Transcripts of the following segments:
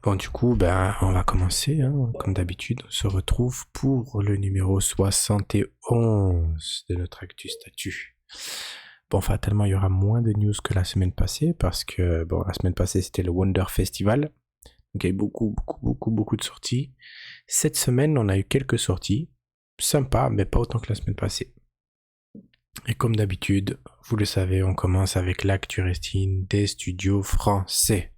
Bon, du coup, ben, on va commencer, hein. Comme d'habitude, on se retrouve pour le numéro 71 de notre Actu Statut. Bon, fatalement, il y aura moins de news que la semaine passée parce que, bon, la semaine passée, c'était le Wonder Festival. Donc, il y a eu beaucoup de sorties. Cette semaine, on a eu quelques sorties. Sympa, mais pas autant que la semaine passée. Et comme d'habitude, vous le savez, on commence avec l'actu restine des studios français.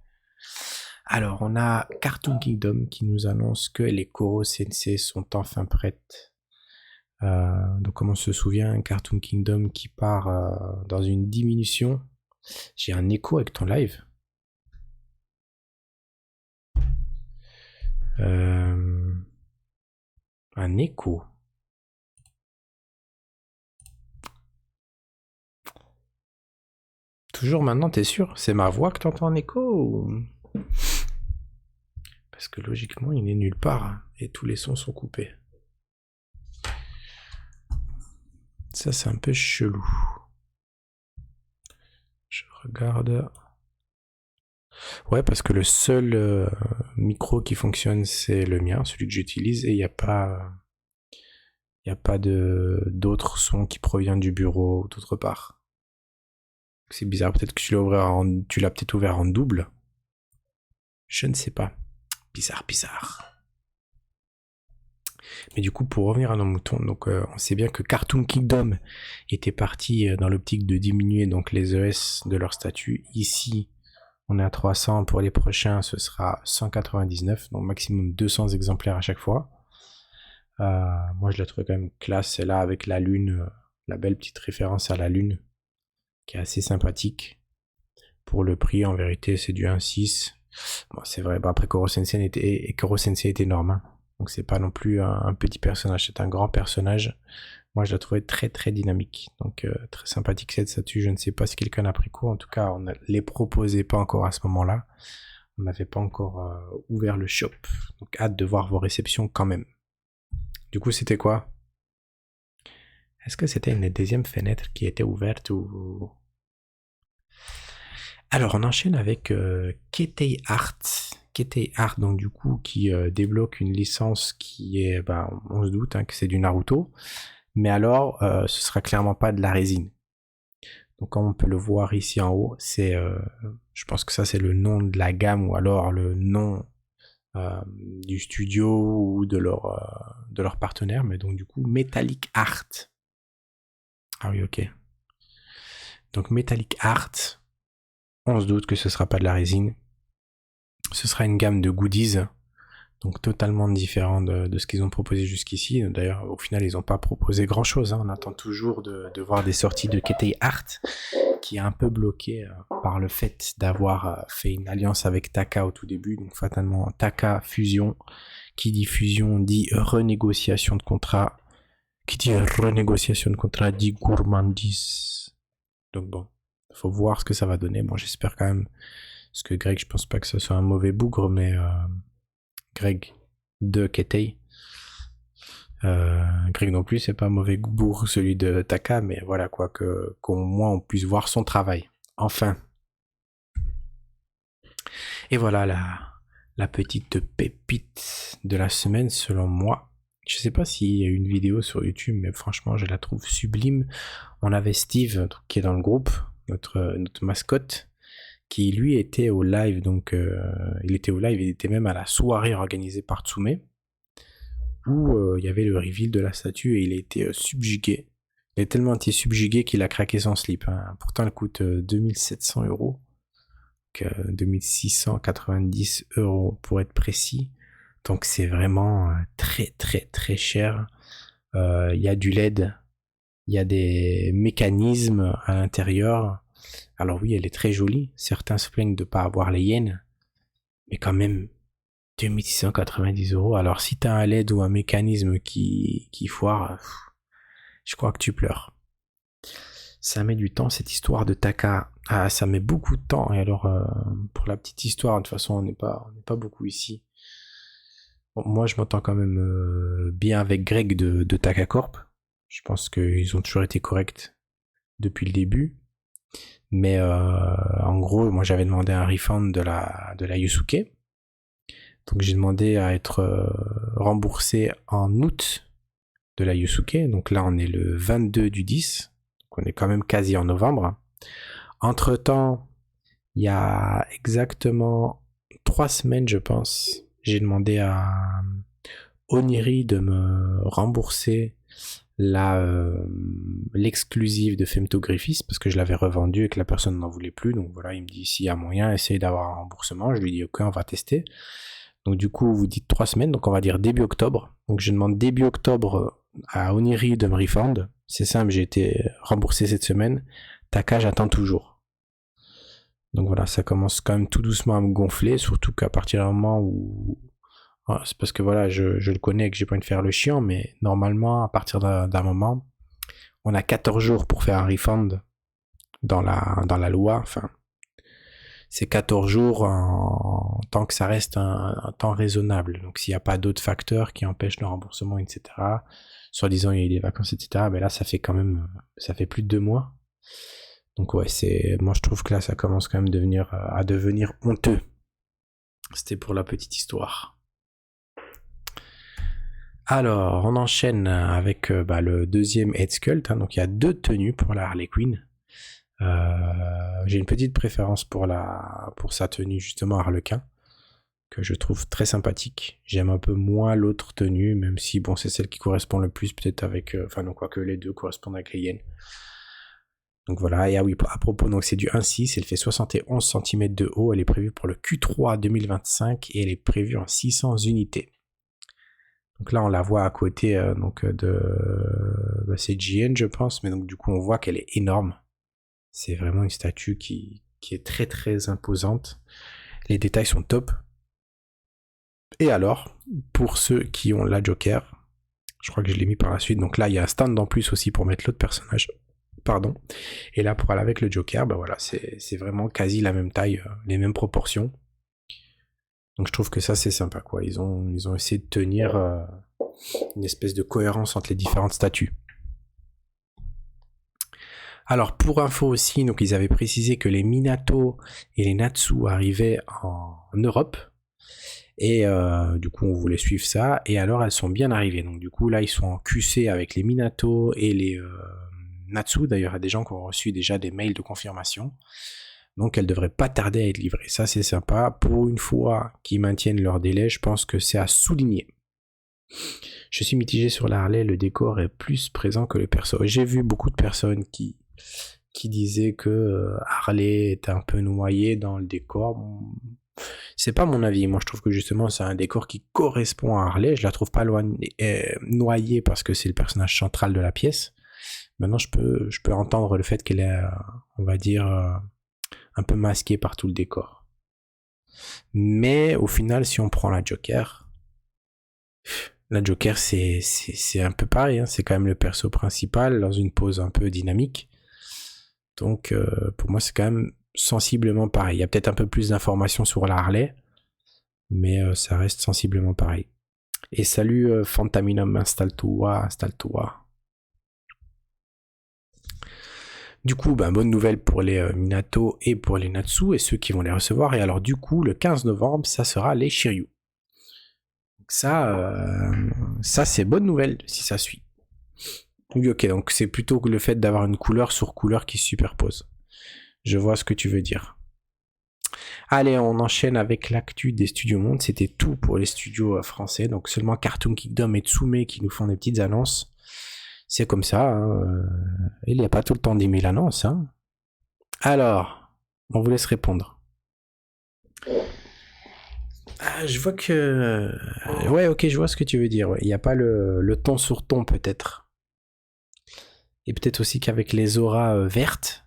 Alors, on a Cartoon Kingdom qui nous annonce que les Koro Sensei sont enfin prêtes. Donc, comme on se souvient, Cartoon Kingdom qui part dans une diminution. J'ai un écho avec ton live. Un écho. Toujours maintenant, t'es sûr? C'est ma voix que t'entends en écho ou... Parce que logiquement, il n'est nulle part hein, et tous les sons sont coupés. Ça, c'est un peu chelou. Je regarde. Ouais, parce que le seul micro qui fonctionne, c'est le mien, celui que j'utilise, et il n'y a pas, d'autres sons qui proviennent du bureau ou d'autre part. C'est bizarre, peut-être que tu l'as peut-être ouvert en double. Je ne sais pas. Bizarre. Mais du coup, pour revenir à nos moutons, donc on sait bien que Cartoon Kingdom était parti dans l'optique de diminuer donc les ES de leur statut. Ici, on est à 300. Pour les prochains, ce sera 199, donc maximum 200 exemplaires à chaque fois. Moi, je la trouve quand même classe, celle-là, avec la lune, la belle petite référence à la lune, qui est assez sympathique. Pour le prix, en vérité, c'est du 1,6. Bon, c'est vrai, après Koro Sensei est énorme, hein. Donc c'est pas non plus un petit personnage, c'est un grand personnage. Moi, je la trouvais très très dynamique, donc très sympathique cette statue. Je ne sais pas si quelqu'un a pris court, en tout cas, on ne les proposait pas encore à ce moment-là. On n'avait pas encore ouvert le shop, donc hâte de voir vos réceptions quand même. Du coup, c'était quoi? Est-ce que c'était une deuxième fenêtre qui était ouverte ou... Alors, on enchaîne avec Ketei Art. Ketei Art, donc du coup, qui débloque une licence qui est, on se doute hein, que c'est du Naruto. Mais alors, ce sera clairement pas de la résine. Donc, comme on peut le voir ici en haut, c'est, je pense que ça c'est le nom de la gamme ou alors le nom du studio ou de leur partenaire. Mais donc du coup, Metallic Art. Ah oui, ok. Donc Metallic Art, on se doute que ce sera pas de la résine. Ce sera une gamme de goodies, donc totalement différent de ce qu'ils ont proposé jusqu'ici. D'ailleurs, au final, ils n'ont pas proposé grand-chose. Hein. On attend toujours de voir des sorties de Ketei Art, qui est un peu bloqué par le fait d'avoir fait une alliance avec Taka au tout début. Donc fatalement, Taka fusion. Qui dit fusion dit renégociation de contrat. Qui dit renégociation de contrat dit gourmandise. Donc bon, faut voir ce que ça va donner. Bon, j'espère quand même, parce que Greg, je pense pas que ce soit un mauvais bougre, mais Greg de Ketei. Greg non plus, c'est pas un mauvais bougre celui de Taka, mais voilà quoi, qu'au moins on puisse voir son travail. Enfin. Et voilà la petite pépite de la semaine selon moi. Je sais pas s'il y a une vidéo sur YouTube, mais franchement, je la trouve sublime. On avait Steve qui est dans le groupe, notre mascotte, qui lui était au live, donc il était même à la soirée organisée par Tsume, où il y avait le reveal de la statue et il a été subjugué. Il a tellement été subjugué qu'il a craqué son slip. Hein. Pourtant, elle coûte 2700 euros. 2690 euros pour être précis. Donc c'est vraiment très très très cher. Il y a du LED, il y a des mécanismes à l'intérieur. Alors oui, elle est très jolie. Certains se plaignent de ne pas avoir les yens, mais quand même 2690 euros. Alors si t'as un LED ou un mécanisme qui foire, je crois que tu pleures. Ça met du temps cette histoire de Taka. Ah, ça met beaucoup de temps. Et alors, pour la petite histoire, de toute façon, on n'est pas beaucoup ici. Bon, moi, je m'entends quand même bien avec Greg de Taka Corp. Je pense qu'ils ont toujours été corrects depuis le début. Mais en gros, moi, j'avais demandé un refund de la Yusuke. Donc j'ai demandé à être remboursé en août de la Yusuke. Donc là, on est le 22 du 10. Donc on est quand même quasi en novembre. Entre-temps, il y a exactement 3 semaines, je pense, j'ai demandé à Oniri de me rembourser l'exclusive de Femtogriphis parce que je l'avais revendu et que la personne n'en voulait plus. Donc voilà, il me dit s'il y a moyen, essaye d'avoir un remboursement. Je lui dis ok, on va tester. Donc du coup, vous dites 3 semaines, donc on va dire début octobre. Donc je demande début octobre à Oniri de me refund. C'est simple, j'ai été remboursé cette semaine. Taka, j'attends toujours. Donc voilà, ça commence quand même tout doucement à me gonfler, surtout qu'à partir du moment où... c'est parce que voilà, je le connais et que j'ai pas envie de faire le chiant, mais normalement, à partir d'un moment, on a 14 jours pour faire un refund dans la loi. Enfin, c'est 14 jours en tant que ça reste un temps raisonnable. Donc s'il n'y a pas d'autres facteurs qui empêchent le remboursement, etc., soi-disant il y a eu des vacances, etc., ben là, ça fait quand même, ça fait plus de 2 mois. Donc ouais, moi je trouve que là, ça commence quand même à devenir honteux. C'était pour la petite histoire. Alors, on enchaîne avec le deuxième Head Sculpt. Donc, il y a 2 tenues pour la Harley Quinn. J'ai une petite préférence pour sa tenue, justement, Harlequin, que je trouve très sympathique. J'aime un peu moins l'autre tenue, même si, bon, c'est celle qui correspond le plus, peut-être avec... non, quoique les deux correspondent avec les hyènes. Donc voilà, et oui, à propos, donc c'est du 1.6, elle fait 71 cm de haut, elle est prévue pour le Q3 2025 et elle est prévue en 600 unités. Donc là, on la voit à côté c'est JN, je pense, mais donc du coup, on voit qu'elle est énorme. C'est vraiment une statue qui est très très imposante. Les détails sont top. Et alors, pour ceux qui ont la Joker, je crois que je l'ai mis par la suite. Donc là, il y a un stand en plus aussi pour mettre l'autre personnage. Pardon. Et là, pour aller avec le Joker, voilà, c'est vraiment quasi la même taille, les mêmes proportions. Donc je trouve que ça, c'est sympa, quoi. Ils ont essayé de tenir une espèce de cohérence entre les différentes statues. Alors pour info aussi, donc ils avaient précisé que les Minato et les Natsu arrivaient en Europe. Et du coup, on voulait suivre ça. Et alors, elles sont bien arrivées. Donc du coup, là, ils sont en QC avec les Minato et les Natsu. D'ailleurs, il y a des gens qui ont reçu déjà des mails de confirmation. Donc, elles devraient pas tarder à être livrées. Ça, c'est sympa. Pour une fois qu'ils maintiennent leur délai, je pense que c'est à souligner. Je suis mitigé sur la Harley. Le décor est plus présent que le perso. J'ai vu beaucoup de personnes qui disaient que Harley était un peu noyé dans le décor. C'est pas mon avis. Moi, je trouve que justement, c'est un décor qui correspond à Harley. Je la trouve pas noyée parce que c'est le personnage central de la pièce. Maintenant, je peux entendre le fait qu'elle est, on va dire, un peu masquée par tout le décor. Mais au final, si on prend la Joker, c'est un peu pareil. Hein. C'est quand même le perso principal dans une pose un peu dynamique. Donc, pour moi, c'est quand même sensiblement pareil. Il y a peut-être un peu plus d'informations sur la Harley, mais ça reste sensiblement pareil. Et salut Fantaminum, installe-toi. Du coup, bonne nouvelle pour les Minato et pour les Natsu et ceux qui vont les recevoir. Et alors du coup, le 15 novembre, ça sera les Shiryu. Donc ça c'est bonne nouvelle si ça suit. Oui, ok, donc c'est plutôt le fait d'avoir une couleur sur couleur qui se superpose. Je vois ce que tu veux dire. Allez, on enchaîne avec l'actu des studios Monde. C'était tout pour les studios français. Donc seulement Cartoon Kingdom et Tsume qui nous font des petites annonces. C'est comme ça. Hein. Il n'y a pas tout le temps 10 000 annonces. Hein. Alors, on vous laisse répondre. Je vois que... Ouais, ok, je vois ce que tu veux dire. Il n'y a pas le ton sur ton, peut-être. Et peut-être aussi qu'avec les auras vertes,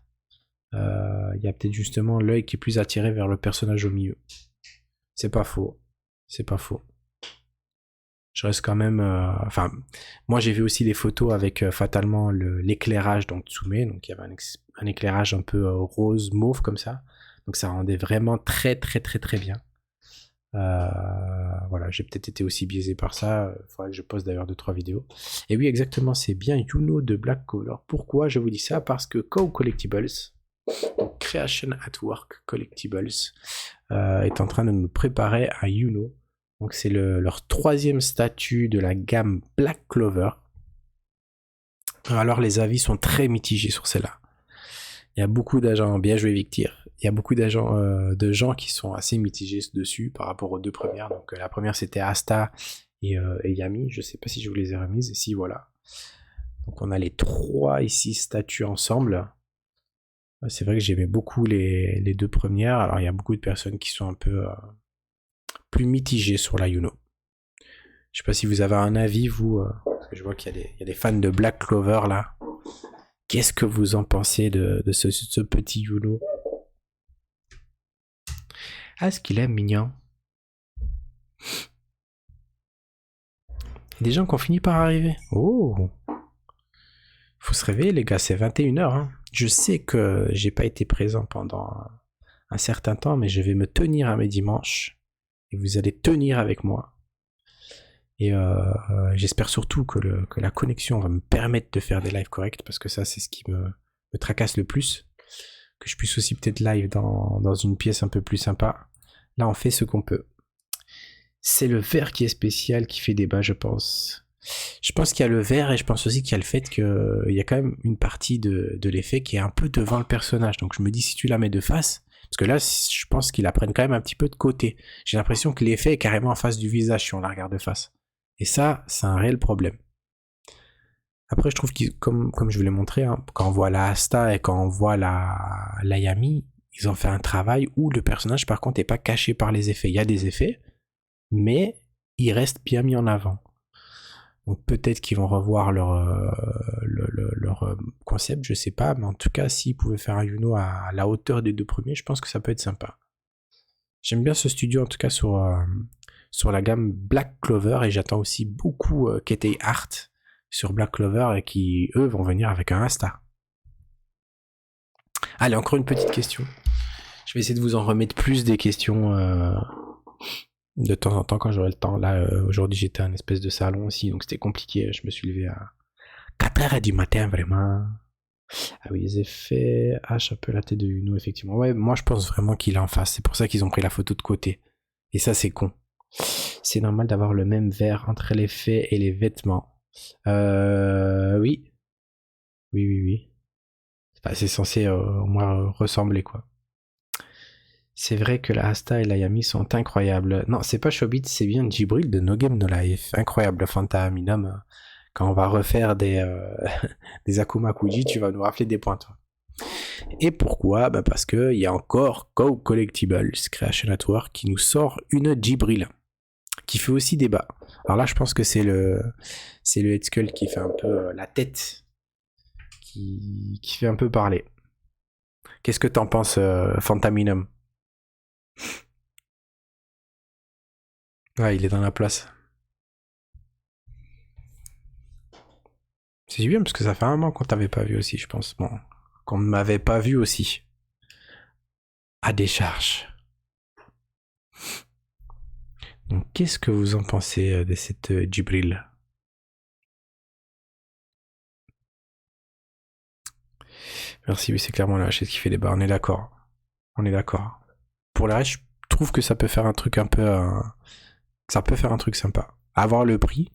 il y a peut-être justement l'œil qui est plus attiré vers le personnage au milieu. C'est pas faux. Je reste quand même... moi j'ai vu aussi des photos avec fatalement l'éclairage dans Tsume, donc il y avait un éclairage un peu rose, mauve comme ça. Donc ça rendait vraiment très très très très bien. Voilà, j'ai peut-être été aussi biaisé par ça. Il faudrait que je poste d'ailleurs 2-3 vidéos. Et oui, exactement, c'est bien Yuno de Black Color. Pourquoi je vous dis ça? Parce que Cow Collectibles, Creation at Work Collectibles, est en train de nous préparer un Yuno. Donc c'est leur troisième statut de la gamme Black Clover. Alors les avis sont très mitigés sur celle-là. Il y a beaucoup d'agents, bien joué Victor, il y a beaucoup d'agents, de gens qui sont assez mitigés dessus par rapport aux deux premières. Donc la première c'était Asta et Yami, je sais pas si je vous les ai remises, si voilà. Donc on a les trois ici statuts ensemble. C'est vrai que j'aimais beaucoup les deux premières, alors il y a beaucoup de personnes qui sont un peu plus mitigées sur la Yuno. Je sais pas si vous avez un avis, vous, parce que je vois qu'il y a des fans de Black Clover là. Qu'est-ce que vous en pensez de ce petit Yuno? Ah, ce qu'il est mignon. Des gens qui ont fini par arriver. Oh, faut se réveiller les gars, c'est 21h. Hein. Je sais que j'ai pas été présent pendant un certain temps, mais je vais me tenir à mes dimanches. Et vous allez tenir avec moi. Et j'espère surtout que la connexion va me permettre de faire des lives corrects, parce que ça c'est ce qui me tracasse le plus. Que je puisse aussi peut-être live dans une pièce un peu plus sympa. Là on fait ce qu'on peut. C'est le vert qui est spécial, qui fait débat je pense. Je pense qu'il y a le vert et je pense aussi qu'il y a le fait qu'il y a quand même une partie de l'effet qui est un peu devant le personnage. Donc je me dis si tu la mets de face, parce que là je pense qu'ils la prennent quand même un petit peu de côté. J'ai l'impression que l'effet est carrément en face du visage si on la regarde de face. Et ça, c'est un réel problème. Après, je trouve que, comme je vous l'ai montré, hein, quand on voit la Asta et quand on voit la Yami, ils ont fait un travail où le personnage, par contre, n'est pas caché par les effets. Il y a des effets, mais il reste bien mis en avant. Donc peut-être qu'ils vont revoir leur concept, je sais pas, mais en tout cas, s'ils pouvaient faire un Yuno à la hauteur des deux premiers, je pense que ça peut être sympa. J'aime bien ce studio, en tout cas, sur la gamme Black Clover, et j'attends aussi beaucoup KT Art sur Black Clover et qui eux vont venir avec un Asta. Allez, encore une petite question. Je vais essayer de vous en remettre plus des questions de temps en temps quand j'aurai le temps. Là aujourd'hui j'étais à un espèce de salon aussi, donc c'était compliqué. Je me suis levé à 4h du matin vraiment. Ah oui, les effets H un peu la tête de Yuno effectivement. Ouais, moi je pense vraiment qu'il est en face, c'est pour ça qu'ils ont pris la photo de côté. Et ça c'est con. C'est normal d'avoir le même vert entre les faits et les vêtements. Oui. Oui. C'est censé au moins ressembler, quoi. C'est vrai que la Asta et la Yami sont incroyables. Non, c'est pas Shobit, c'est bien Djibril de No Game No Life. Incroyable, Fanta Aminom. Quand on va refaire des Akuma Kuji, tu vas nous rafler des points, toi. Et pourquoi? Parce qu'il y a encore Go Collectibles, Creation Network, qui nous sort une Djibril, qui fait aussi débat. Alors là, je pense que c'est le Head Skull qui fait un peu la tête, qui fait un peu parler. Qu'est-ce que t'en penses, Fantaminum? Ouais, il est dans la place. C'est bien parce que ça fait un moment qu'on t'avait pas vu aussi, je pense. Bon, qu'on ne m'avait pas vu aussi. À décharge. Donc, qu'est-ce que vous en pensez de cette Djibril? Merci, oui, c'est clairement la chaise qui fait débat. On est d'accord. Pour le reste, je trouve que ça peut faire un truc un peu... ça peut faire un truc sympa. Avoir le prix.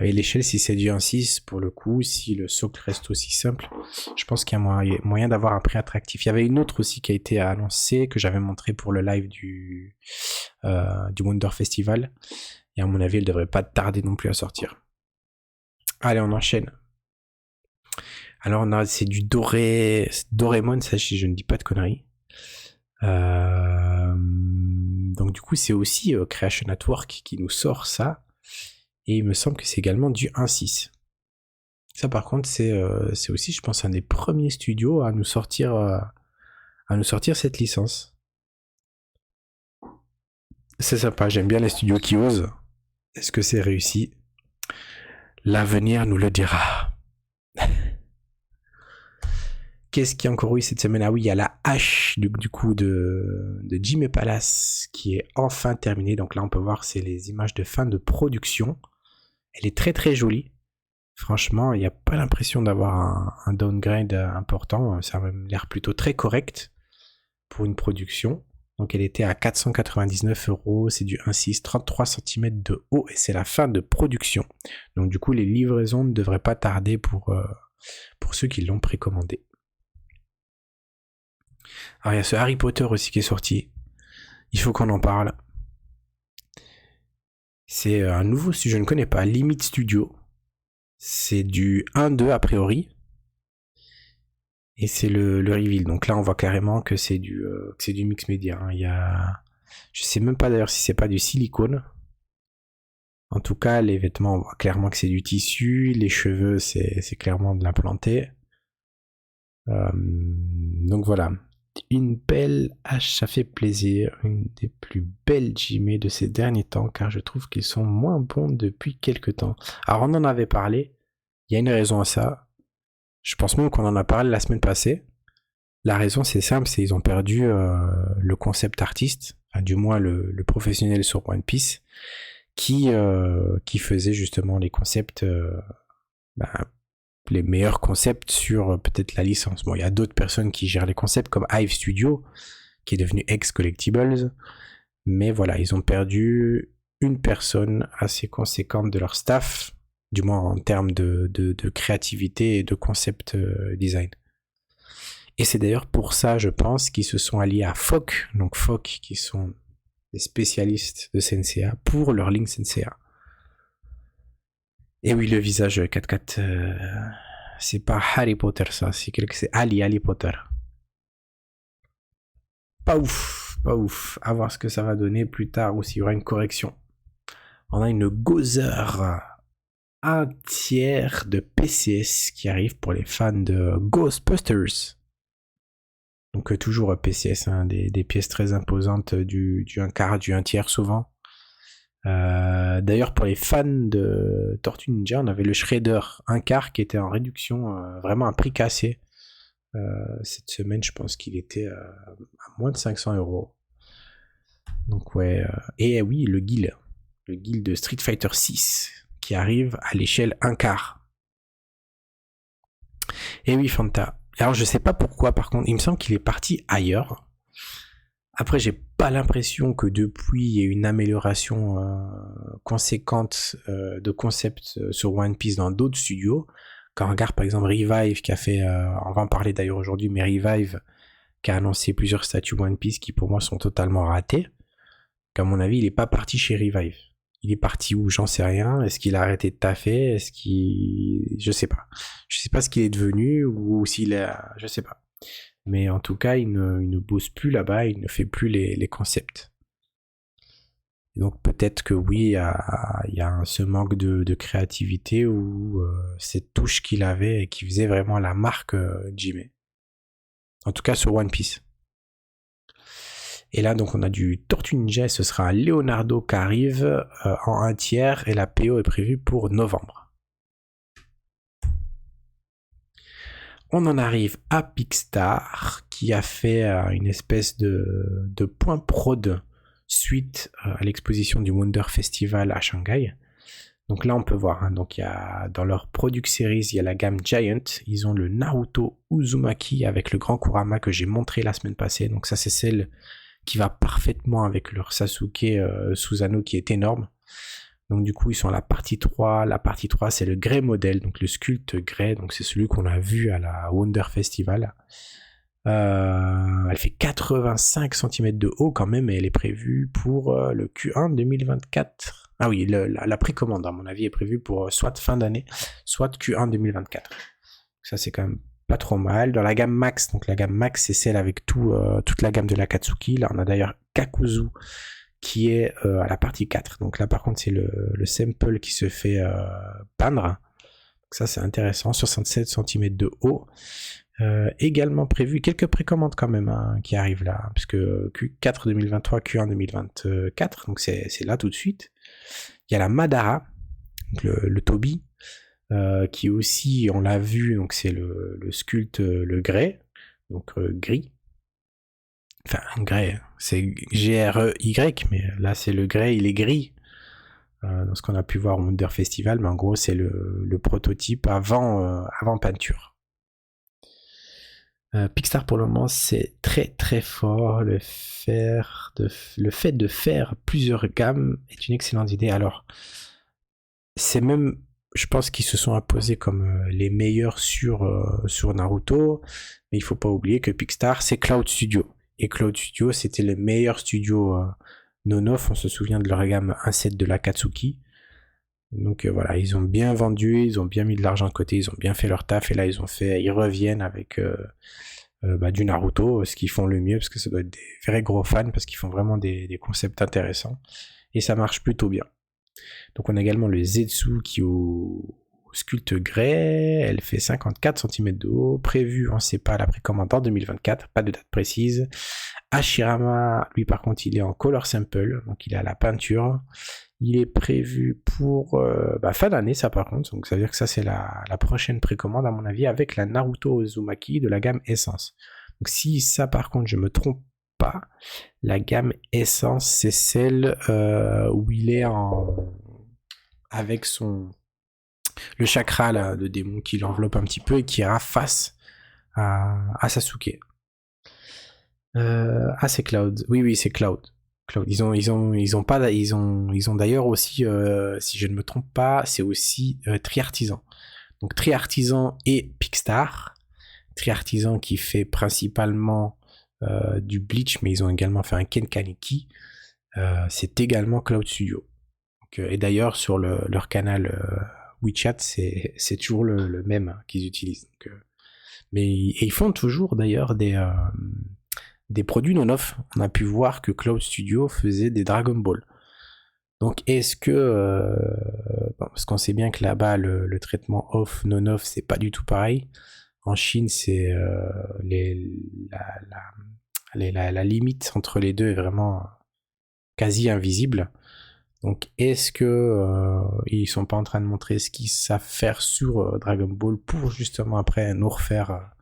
Et l'échelle, si c'est du 1.6, pour le coup, si le socle reste aussi simple, je pense qu'il y a moyen d'avoir un prix attractif. Il y avait une autre aussi qui a été annoncée, que j'avais montré pour le live du Wonder Festival. Et à mon avis, elle devrait pas tarder non plus à sortir. Allez, on enchaîne. Alors, c'est du Doraemon, ça, je ne dis pas de conneries. Donc, du coup, c'est aussi Creation Network qui nous sort ça. Et il me semble que c'est également du 1.6. Ça, par contre, c'est aussi, je pense, un des premiers studios à nous sortir cette licence. C'est sympa, j'aime bien les studios qui osent. Est-ce que c'est réussi? L'avenir nous le dira. Qu'est-ce qu'il y a encore eu cette semaine? Ah oui, il y a la hache du coup de Jimmy Palace qui est enfin terminée. Donc là, on peut voir, c'est les images de fin de production. Elle est très très jolie. Franchement, il n'y a pas l'impression d'avoir un downgrade important. Ça a même l'air plutôt très correct pour une production. Donc elle était à 499 €, c'est du 1,6, 33 cm de haut et c'est la fin de production. Donc du coup les livraisons ne devraient pas tarder pour ceux qui l'ont précommandé. Alors il y a ce Harry Potter aussi qui est sorti. Il faut qu'on en parle. C'est un nouveau studio, je ne connais pas, Limit Studio. C'est du 1-2 a priori. Et c'est le reveal. Donc là, on voit carrément que c'est du mix média. Il y a, je sais même pas d'ailleurs si c'est pas du silicone. En tout cas, les vêtements, on voit clairement que c'est du tissu. Les cheveux, c'est clairement de l'implanté. Donc voilà. Une belle hache, ça fait plaisir. Une des plus belles Jimé de ces derniers temps, car je trouve qu'ils sont moins bons depuis quelques temps. Alors on en avait parlé. Il y a une raison à ça. Je pense même qu'on en a parlé la semaine passée. La raison, c'est simple, c'est qu'ils ont perdu le concept artiste, enfin, du moins le professionnel sur One Piece, qui faisait justement les concepts, les meilleurs concepts sur peut-être la licence. Bon, il y a d'autres personnes qui gèrent les concepts, comme Hive Studio, qui est devenu X Collectibles, mais voilà, ils ont perdu une personne assez conséquente de leur staff, du moins en termes de créativité et de concept design. Et c'est d'ailleurs pour ça, je pense, qu'ils se sont alliés à Fock, donc Fock qui sont des spécialistes de Senseiya, pour leur ligne Senseiya. Et oui, le visage 4-4, c'est pas Harry Potter ça, c'est Ali Potter. Pas ouf, pas ouf. À voir ce que ça va donner plus tard ou s'il y aura une correction. On a une Gozer, un tiers de PCS qui arrive pour les fans de Ghostbusters. Donc toujours PCS, hein, des pièces très imposantes du 1/4, du 1/3 souvent. D'ailleurs pour les fans de Tortue Ninja, on avait le Shredder 1/4 qui était en réduction, vraiment un prix cassé. Cette semaine je pense qu'il était à moins de 500 €. Donc ouais, et oui le guild de Street Fighter 6 qui arrive à l'échelle 1/4. Et oui Fanta. Alors je sais pas pourquoi par contre, il me semble qu'il est parti ailleurs. Après j'ai pas l'impression que depuis il y ait une amélioration conséquente de concept sur One Piece dans d'autres studios. Quand on regarde par exemple Revive qui a fait, on va en parler d'ailleurs aujourd'hui, mais Revive qui a annoncé plusieurs statues One Piece qui pour moi sont totalement ratées. Qu'à mon avis il est pas parti chez Revive. Il est parti où, j'en sais rien. Est-ce qu'il a arrêté de taffer? Est-ce qu'il... Je sais pas. Je sais pas ce qu'il est devenu ou s'il a... Je sais pas. Mais en tout cas, il ne bosse plus là-bas, il ne fait plus les concepts. Et donc peut-être que oui, il y a ce manque de créativité ou cette touche qu'il avait et qui faisait vraiment la marque Jimmy. En tout cas sur One Piece. Et là, donc, on a du Tortue Ninja, ce sera un Leonardo qui arrive en 1/3 et la PO est prévue pour novembre. On en arrive à Picstar qui a fait une espèce de point prod suite à l'exposition du Wonder Festival à Shanghai. Donc là, on peut voir, hein, donc il y a dans leur Product Series, il y a la gamme Giant. Ils ont le Naruto Uzumaki avec le grand Kurama que j'ai montré la semaine passée. Donc ça, c'est celle qui va parfaitement avec leur Sasuke Susanoo qui est énorme. Donc du coup ils sont à la partie 3. La partie 3 c'est le Grey modèle, donc le sculpte Grey, donc c'est celui qu'on a vu à la Wonder Festival. Elle fait 85 cm de haut quand même et elle est prévue pour le Q1 2024. Ah oui, la précommande à mon avis est prévue pour soit fin d'année, soit Q1 2024. Ça c'est quand même pas trop mal. Dans la gamme Max, donc la gamme Max c'est celle avec toute la gamme de l'Akatsuki. Là on a d'ailleurs Kakuzu qui est à la partie 4. Donc là par contre c'est le sample qui se fait peindre. Donc ça c'est intéressant, 67 cm de haut. Également prévu quelques précommandes quand même hein, qui arrivent là, puisque Q4 2023, Q1 2024, donc c'est là tout de suite. Il y a la Madara, donc le Toby, qui aussi, on l'a vu, donc c'est le sculpte, le Grey, donc gris. Enfin, Grey, c'est G-R-E-Y, mais là c'est le Grey, il est gris. Dans ce qu'on a pu voir au Wonder Festival, mais en gros c'est le prototype avant peinture. Pixar pour le moment c'est très très fort. Le fait de faire plusieurs gammes est une excellente idée. Alors c'est même, je pense qu'ils se sont imposés comme les meilleurs sur Naruto, mais il faut pas oublier que Pixar c'est Cloud Studio. Et Cloud Studio c'était le meilleur studio non-off, on se souvient de leur gamme 1.7 de l'Akatsuki. Donc voilà, ils ont bien vendu, ils ont bien mis de l'argent de côté, ils ont bien fait leur taf, et là ils reviennent avec du Naruto, ce qu'ils font le mieux, parce que ça doit être des vrais gros fans, parce qu'ils font vraiment des concepts intéressants, et ça marche plutôt bien. Donc on a également le Zetsu qui au sculpte grès, elle fait 54 cm de haut, prévu, on ne sait pas, la précommande en 2024, pas de date précise. Hashirama, lui par contre, il est en color sample, donc il est à la peinture. Il est prévu pour fin d'année, ça par contre, donc ça veut dire que ça c'est la prochaine précommande à mon avis, avec la Naruto Uzumaki de la gamme Essence. Donc si ça par contre je me trompe pas, la gamme Essence c'est celle où il est avec le chakra là, de démon qui l'enveloppe un petit peu et qui ira face à Sasuke. C'est Cloud. Oui, c'est Cloud. Ils ont d'ailleurs aussi, si je ne me trompe pas, c'est aussi Triartisan. Donc Triartisan et Pixar. Triartisan qui fait principalement du Bleach, mais ils ont également fait un Kenkaneki. C'est également Cloud Studio. Donc, et d'ailleurs sur leur canal WeChat, c'est toujours le même qu'ils utilisent. Donc, et ils font toujours d'ailleurs des produits non-off. On a pu voir que Cloud Studio faisait des Dragon Ball. Donc est-ce que... parce qu'on sait bien que là-bas, le traitement off, non-off, c'est pas du tout pareil. En Chine, c'est la limite entre les deux est vraiment quasi invisible. Donc est-ce que ils sont pas en train de montrer ce qu'ils savent faire sur Dragon Ball pour justement après nous refaire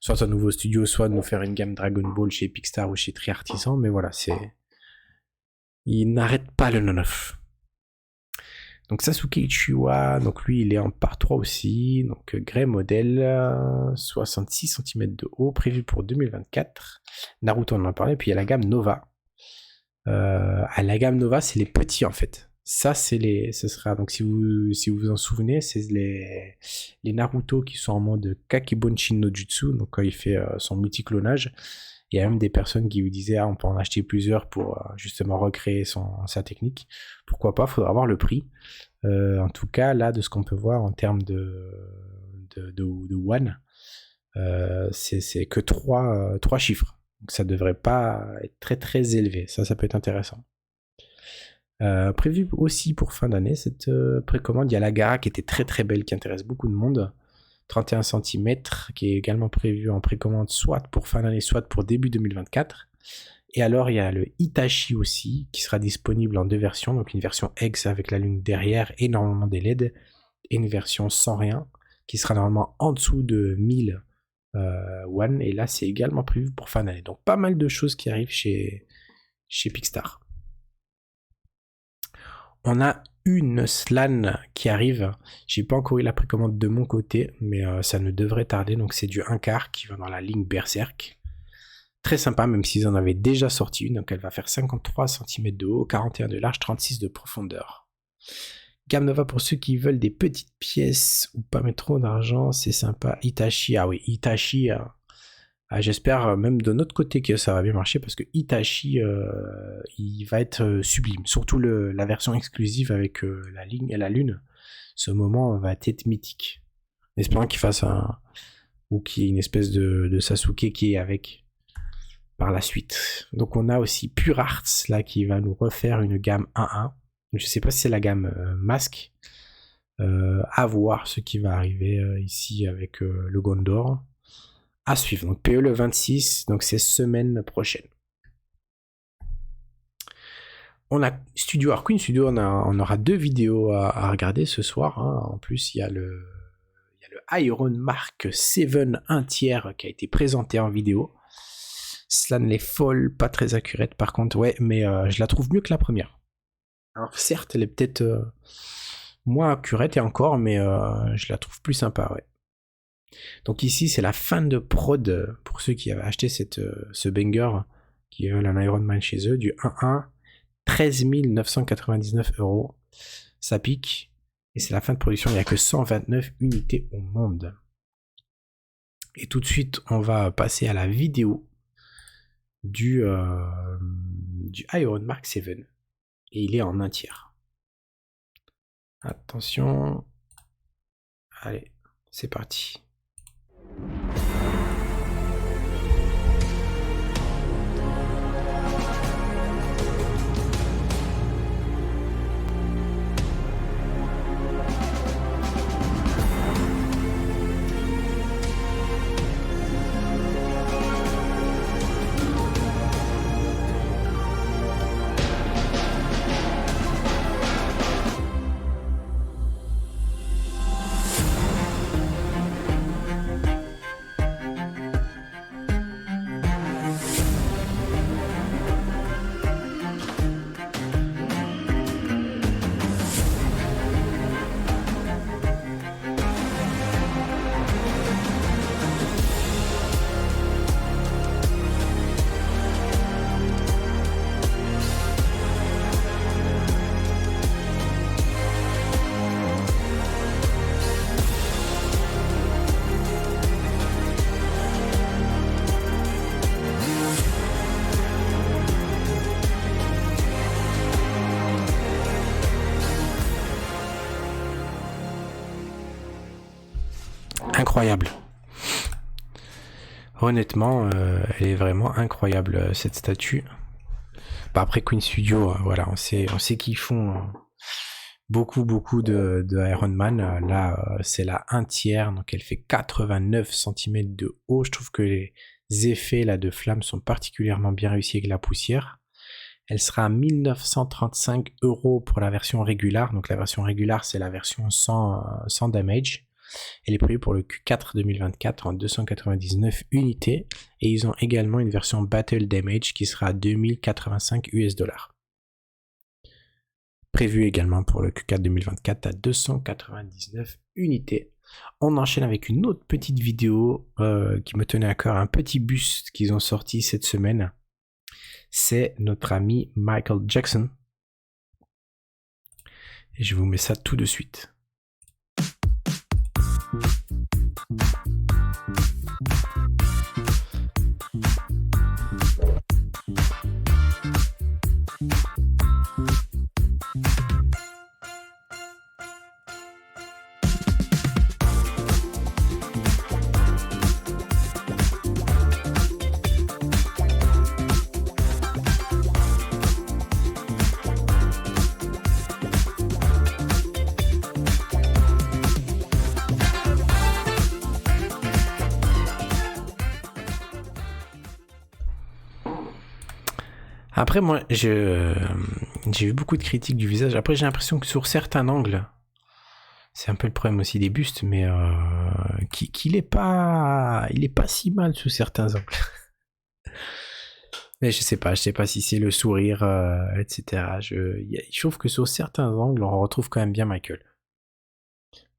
soit un nouveau studio, soit de nous faire une gamme Dragon Ball chez Pixar ou chez Triartisan, mais voilà, ils n'arrêtent pas le non-off. Donc Sasuke Uchiwa, donc lui il est en part 3 aussi, donc Grey modèle, 66 cm de haut, prévu pour 2024. Naruto on en a parlé, puis il y a la gamme Nova. La gamme Nova c'est les petits en fait. Ça ce sera, donc si vous vous en souvenez, c'est les Naruto qui sont en mode Kakebonchin no Jutsu, donc quand il fait son multiclonage. Il y a même des personnes qui vous disaient on peut en acheter plusieurs pour justement recréer sa technique. Pourquoi pas, faudra voir le prix. En tout cas, là, de ce qu'on peut voir en termes de one, c'est que 3 chiffres. Donc ça devrait pas être très très élevé. Ça peut être intéressant. Prévu aussi pour fin d'année, cette précommande, il y a la Gara qui était très très belle, qui intéresse beaucoup de monde. 31 cm, qui est également prévu en précommande soit pour fin d'année, soit pour début 2024. Et alors, il y a le Itachi aussi, qui sera disponible en 2 versions. Donc, une version X avec la lune derrière et normalement des LED. Et une version sans rien, qui sera normalement en dessous de 1000 One. Et là, c'est également prévu pour fin d'année. Donc, pas mal de choses qui arrivent chez Pixar. On a une Slan qui arrive. J'ai pas encore eu la précommande de mon côté, mais ça ne devrait tarder. Donc c'est du 1/4 qui va dans la ligne Berserk. Très sympa, même s'ils en avaient déjà sorti une. Donc elle va faire 53 cm de haut, 41 de large, 36 de profondeur. Gamme Nova pour ceux qui veulent des petites pièces ou pas mettre trop d'argent, c'est sympa. Itachi, ah oui, Itachi... j'espère même de notre côté que ça va bien marcher parce que Itachi il va être sublime, surtout la version exclusive avec la ligne et la lune. Ce moment va être mythique. Espérons qu'il fasse ou qu'il y ait une espèce de Sasuke qui est avec par la suite. Donc on a aussi Pure Arts là qui va nous refaire une gamme 1-1. Je sais pas si c'est la gamme masque. À voir ce qui va arriver ici avec le Gondor. À suivre, donc PE le 26, donc c'est semaine prochaine. On a Studio Arqueen Studio, on aura 2 vidéos à regarder ce soir. Hein. En plus, il y a le Iron Mark 7 1 tiers qui a été présenté en vidéo. Slan est folle, pas très accurate par contre, ouais, mais je la trouve mieux que la première. Alors certes, elle est peut-être moins accurate et encore, mais je la trouve plus sympa, ouais. Donc ici, c'est la fin de prod pour ceux qui avaient acheté ce banger, qui veulent un Iron Man chez eux, du 1-1, 13 999 €. Ça pique. Et c'est la fin de production, il n'y a que 129 unités au monde. Et tout de suite, on va passer à la vidéo du Iron Mark 7. Et il est en 1/3. Attention. Allez, c'est parti. Incroyable. Honnêtement, elle est vraiment incroyable, cette statue. Bah, après Queen Studio, voilà, on sait qu'ils font beaucoup de Iron Man. Là, c'est la 1/3, donc elle fait 89 cm de haut. Je trouve que les effets là de flammes sont particulièrement bien réussis avec la poussière. Elle sera à 1935 € pour la version régulière. Donc la version régulière, c'est la version sans damage. Elle est prévue pour le Q4 2024 en 299 unités. Et ils ont également une version Battle Damage qui sera à 2085 $. Prévue également pour le Q4 2024 à 299 unités. On enchaîne avec une autre petite vidéo qui me tenait à cœur, un petit buste qu'ils ont sorti cette semaine. C'est notre ami Michael Jackson. Et je vous mets ça tout de suite. Après, moi, j'ai vu beaucoup de critiques du visage. Après, j'ai l'impression que sur certains angles, c'est un peu le problème aussi des bustes, mais qu'il est pas si mal sous certains angles. Mais je sais pas si c'est le sourire, etc. Je trouve que sur certains angles, on retrouve quand même bien Michael.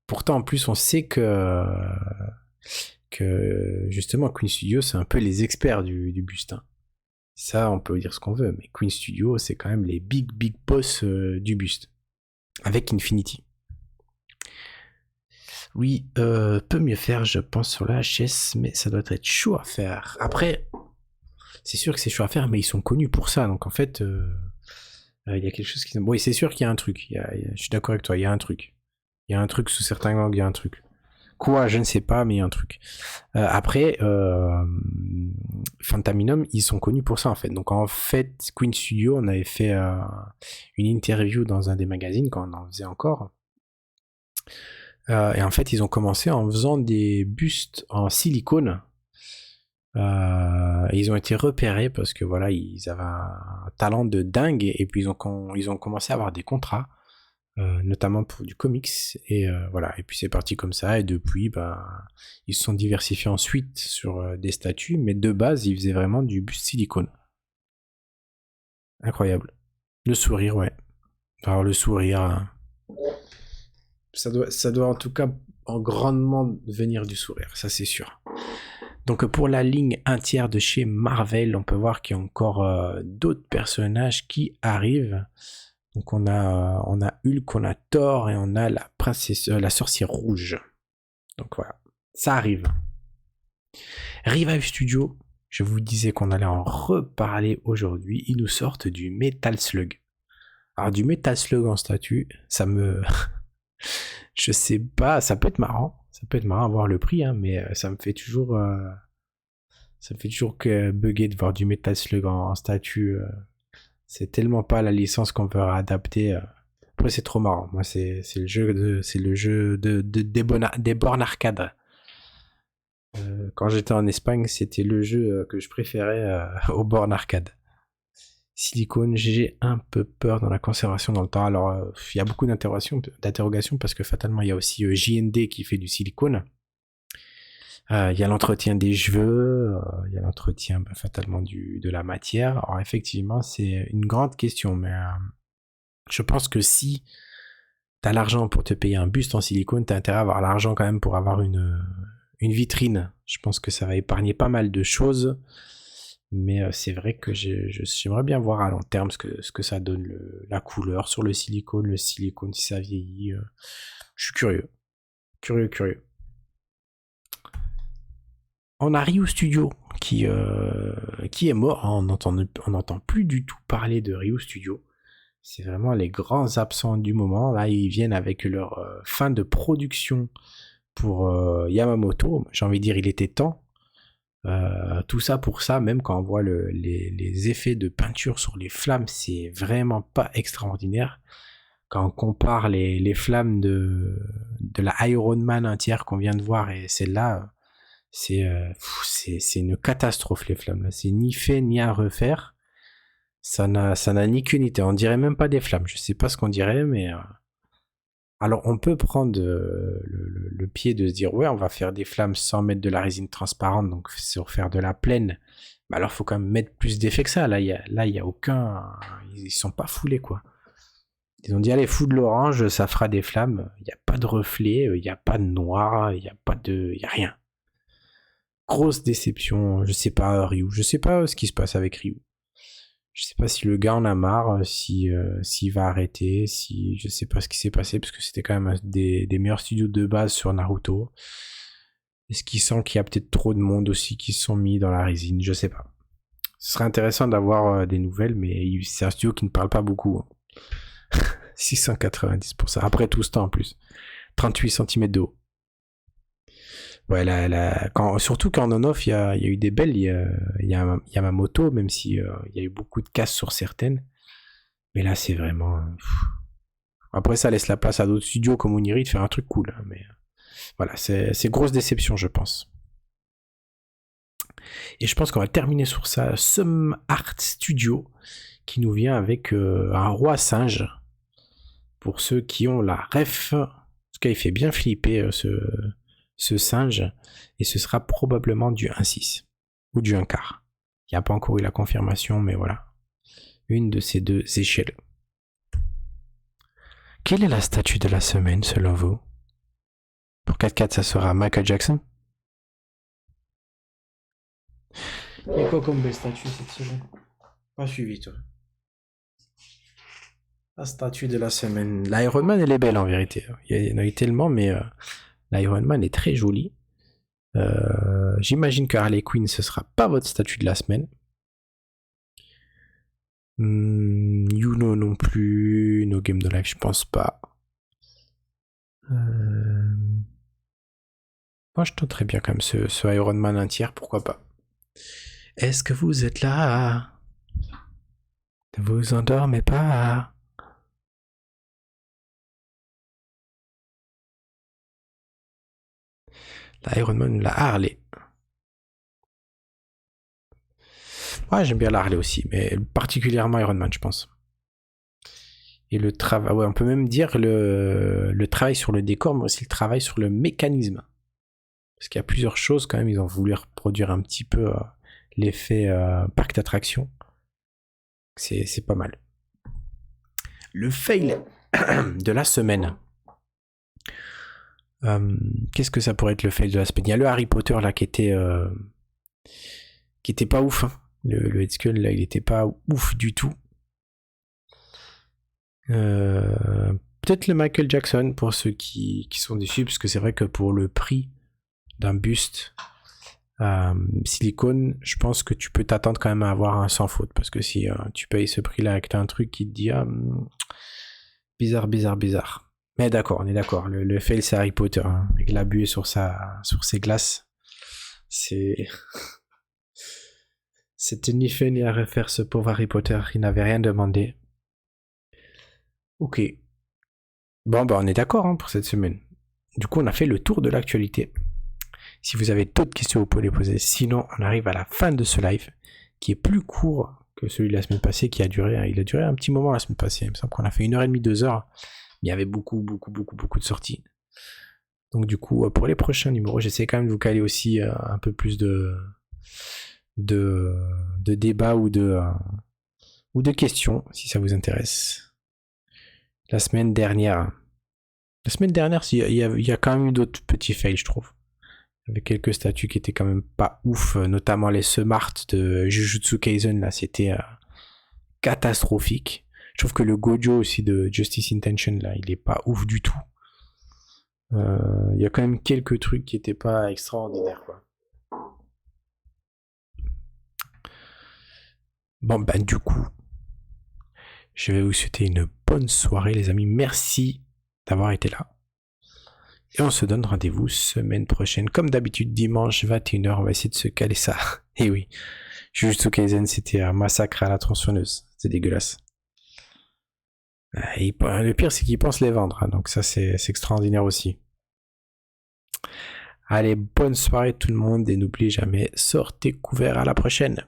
Pourtant, en plus, on sait que justement, Queen Studio, c'est un peu les experts du buste. Hein. Ça, on peut dire ce qu'on veut, mais Queen Studio, c'est quand même les big boss du buste. Avec Infinity. Oui, peut mieux faire, je pense, sur la HS, mais ça doit être chaud à faire. Après, c'est sûr que c'est chaud à faire, mais ils sont connus pour ça, donc en fait, il y a quelque chose qui... Oui, c'est sûr qu'il y a un truc, je suis d'accord avec toi, il y a un truc. Il y a un truc sous certains angles, il y a un truc. Quoi, je ne sais pas, mais il y a un truc. Après, Fantaminum, ils sont connus pour ça, en fait. Donc, en fait, Queen Studio, on avait fait une interview dans un des magazines, quand on en faisait encore. Et en fait, ils ont commencé en faisant des bustes en silicone. Et ils ont été repérés parce que, voilà, ils avaient un talent de dingue. Et puis, ils ont commencé à avoir des contrats. Notamment pour du comics et voilà, et puis c'est parti comme ça, et depuis ils se sont diversifiés ensuite sur des statues, mais de base ils faisaient vraiment du buste silicone. Incroyable. Le sourire, ouais. Alors le sourire, Ça doit en tout cas en grandement venir du sourire, ça c'est sûr. Donc pour la ligne 1/3 de chez Marvel, on peut voir qu'il y a encore d'autres personnages qui arrivent. Donc on a Hulk, on a Thor et on a la princesse, la sorcière rouge. Donc voilà, ça arrive. Revive Studio, je vous disais qu'on allait en reparler aujourd'hui. Ils nous sortent du Metal Slug. Alors du Metal Slug en statut, ça me... je sais pas, ça peut être marrant. Ça peut être marrant à voir le prix, hein, mais ça me fait toujours... ça me fait toujours que bugger de voir du Metal Slug en statut. C'est tellement pas la licence qu'on peut adapter. Après c'est trop marrant. Moi c'est le jeu des bornes arcade. Quand j'étais en Espagne, c'était le jeu que je préférais aux bornes arcade. Silicone, j'ai un peu peur dans la conservation dans le temps. Alors, il y a beaucoup d'interrogations parce que fatalement, il y a aussi JND qui fait du silicone. Il y a l'entretien des cheveux, il y a l'entretien fatalement de la matière. Alors, effectivement, c'est une grande question, mais je pense que si tu as l'argent pour te payer un buste en silicone, tu as intérêt à avoir l'argent quand même pour avoir une vitrine. Je pense que ça va épargner pas mal de choses. Mais c'est vrai que j'aimerais bien voir à long terme ce que ça donne, la couleur sur le silicone si ça vieillit. Je suis curieux. Curieux. On a Ryu Studio qui est mort. On n'entend plus du tout parler de Ryu Studio. C'est vraiment les grands absents du moment. Là, ils viennent avec leur fin de production pour Yamamoto. J'ai envie de dire, il était temps. Tout ça pour ça, même quand on voit les effets de peinture sur les flammes, c'est vraiment pas extraordinaire. Quand on compare les flammes de la Iron Man entière qu'on vient de voir et celle-là, c'est une catastrophe les flammes. Là. C'est ni fait ni à refaire. Ça n'a ni queue ni tête. On dirait même pas des flammes. Je sais pas ce qu'on dirait, mais alors on peut prendre le pied de se dire ouais on va faire des flammes sans mettre de la résine transparente, donc sur faire de la plaine, mais alors faut quand même mettre plus d'effets que ça. Là il y a aucun, ils sont pas foulés quoi. Ils ont dit allez fous de l'orange, ça fera des flammes. Il y a pas de reflet, il y a pas de noir, il y a rien. Grosse déception. Je sais pas Ryu, je sais pas ce qui se passe avec Ryu. Je sais pas si le gars en a marre, s'il va arrêter, je sais pas ce qui s'est passé, parce que c'était quand même des meilleurs studios de base sur Naruto. Est-ce qu'il sent qu'il y a peut-être trop de monde aussi qui se sont mis dans la résine, je sais pas. Ce serait intéressant d'avoir des nouvelles, mais c'est un studio qui ne parle pas beaucoup. 690 pour ça, après tout ce temps en plus. 38 cm de haut. Ouais, surtout qu'en on-off, il y a eu des belles. Il y a Yamamoto, même si il y a eu beaucoup de casses sur certaines. Mais là, c'est vraiment. Après, ça laisse la place à d'autres studios comme Oniri de faire un truc cool. Mais voilà, c'est grosse déception, je pense. Et je pense qu'on va terminer sur ça. Some Art Studio, qui nous vient avec un roi singe. Pour ceux qui ont la ref. En tout cas, il fait bien flipper ce singe, et ce sera probablement du 1.6 ou du 1/4. Il n'y a pas encore eu la confirmation, mais voilà. Une de ces deux échelles. Quelle est la statue de la semaine selon vous? Pour 4-4, ça sera Michael Jackson. Et quoi comme belle statue cette semaine? Pas suivi toi. La statue de la semaine. L'Iron Man elle est belle en vérité. Il y en a eu tellement, mais l'Iron Man est très jolie. J'imagine que Harley Quinn ce sera pas votre statut de la semaine. Yuno non plus, No Game No Life je pense pas. Moi je tenterais bien quand même ce Iron Man 1/3, pourquoi pas. Est-ce que vous êtes là? Ne vous endormez pas. La Iron Man, la Harley. Ouais, j'aime bien la Harley aussi, mais particulièrement Iron Man, je pense. Et le travail, ouais, on peut même dire le travail sur le décor, mais aussi le travail sur le mécanisme. Parce qu'il y a plusieurs choses quand même, ils ont voulu reproduire un petit peu l'effet parc d'attraction. C'est pas mal. Le fail de la semaine. Qu'est-ce que ça pourrait être le fail de la semaine? Il y a le Harry Potter là qui était pas ouf. Hein. Le Head Skull là, il était pas ouf du tout. Peut-être le Michael Jackson pour ceux qui sont déçus, parce que c'est vrai que pour le prix d'un buste silicone, je pense que tu peux t'attendre quand même à avoir un sans faute, parce que si tu payes ce prix-là avec un truc qui te dit bizarre. Mais d'accord, on est d'accord. Le fail c'est Harry Potter, hein, avec l'abus sur ses glaces. C'était ni fait ni à refaire ce pauvre Harry Potter, il n'avait rien demandé. Ok. Bon, on est d'accord pour cette semaine. Du coup, on a fait le tour de l'actualité. Si vous avez d'autres questions, vous pouvez les poser. Sinon, on arrive à la fin de ce live, qui est plus court que celui de la semaine passée, il a duré un petit moment la semaine passée. Il me semble qu'on a fait 1h30, 2h. Il y avait beaucoup de sorties. Donc du coup, pour les prochains numéros, j'essaie quand même de vous caler aussi un peu plus de débats ou de questions, si ça vous intéresse. La semaine dernière, il y a quand même eu d'autres petits fails, je trouve. Avec quelques statuts qui étaient quand même pas ouf, notamment les Smart de Jujutsu Kaisen, là, c'était catastrophique. Je trouve que le Gojo aussi de Justice Intention, là, il est pas ouf du tout. Il y a quand même quelques trucs qui étaient pas extraordinaires, quoi. Bon, du coup, je vais vous souhaiter une bonne soirée, les amis. Merci d'avoir été là. Et on se donne rendez-vous semaine prochaine. Comme d'habitude, dimanche 21h, on va essayer de se caler ça. Et oui, Jujutsu Kaisen, c'était un massacre à la tronçonneuse. C'est dégueulasse. Et le pire, c'est qu'ils pensent les vendre. Hein, donc ça, c'est extraordinaire aussi. Allez, bonne soirée tout le monde. Et n'oubliez jamais, sortez couverts. À la prochaine.